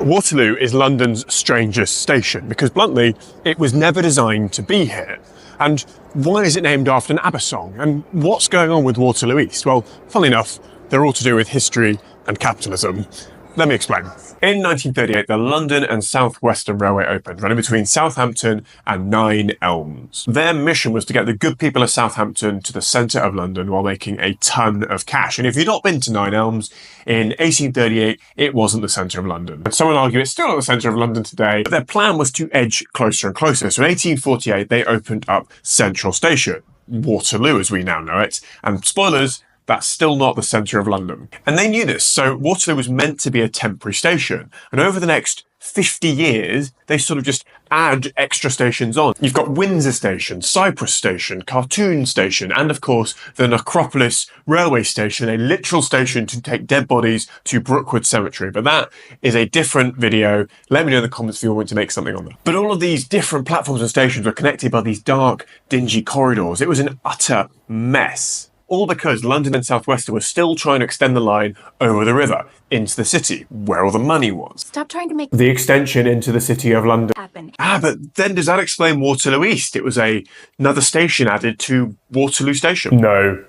Waterloo is London's strangest station because, bluntly, it was never designed to be here. And why is it named after an ABBA song? And what's going on with Waterloo East? Well, funnily enough, they're all to do with history and capitalism. Let me explain. In 1938, the London and South Western Railway opened, running between Southampton and Nine Elms. Their mission was to get the good people of Southampton to the centre of London while making a ton of cash. And if you've not been to Nine Elms, in 1838, it wasn't the centre of London. And some would argue it's still not the centre of London today, but their plan was to edge closer and closer. So in 1848, they opened up Central Station, Waterloo as we now know it, and spoilers, that's still not the centre of London. And they knew this, so Waterloo was meant to be a temporary station. And over the next 50 years, they sort of just add extra stations on. You've got Windsor Station, Cyprus Station, Khartoum Station, and of course, the Necropolis Railway Station, a literal station to take dead bodies to Brookwood Cemetery. But that is a different video. Let me know in the comments if you want me to make something on that. But all of ththese different platforms and stations were connected by these dark, dingy corridors. It was an utter mess. All because London and South Western were still trying to extend the line over the river into the city, where all the money was. Stop trying to make the extension into the city of London happen. But then does that explain Waterloo East? It was another station added to Waterloo Station. No.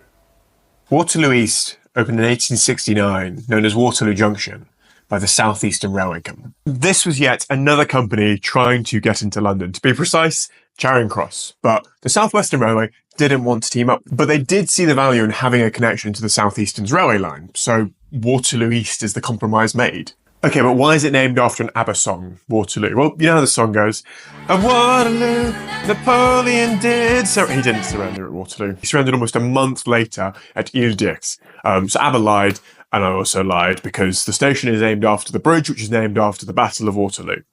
Waterloo East opened in 1869, known as Waterloo Junction, by the South Eastern Railway Company. This was yet another company trying to get into London. To be precise, Charing Cross. But the South Western Railway didn't want to team up, but they did see the value in having a connection to the South Eastern's railway line, so Waterloo East is the compromise made. Okay, but why is it named after an ABBA song, Waterloo? Well, you know how the song goes. At Waterloo, Napoleon did... So he didn't surrender at Waterloo. He surrendered almost a month later at Ile-d'Aix. So ABBA lied, and I also lied, because the station is named after the bridge, which is named after the Battle of Waterloo.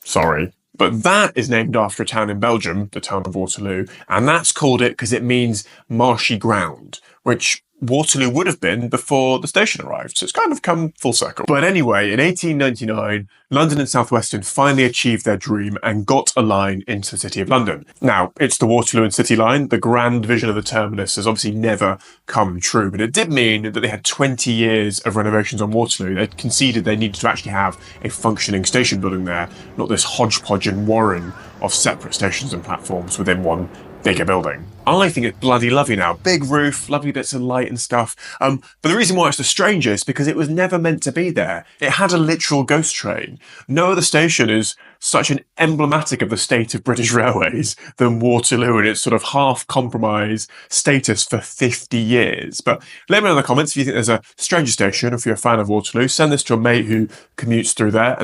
Sorry. But that is named after a town in Belgium, the town of Waterloo, and that's called it because it means marshy ground, which Waterloo would have been before the station arrived, so it's kind of come full circle. But anyway, in 1899, London and South Western finally achieved their dream and got a line into the City of London. Now, it's the Waterloo and City line. The grand vision of the terminus has obviously never come true, but it did mean that they had 20 years of renovations on Waterloo. They conceded they needed to actually have a functioning station building there, not this hodgepodge and warren of separate stations and platforms within one bigger building. I think it's bloody lovely now. Big roof, lovely bits of light and stuff. But the reason why it's the strangest is because it was never meant to be there. It had a literal ghost train. No other station is such an emblematic of the state of British railways than Waterloo and its sort of half-compromise status for 50 years. But let me know in the comments if you think there's a stranger station or if you're a fan of Waterloo. Send this to a mate who commutes through there. And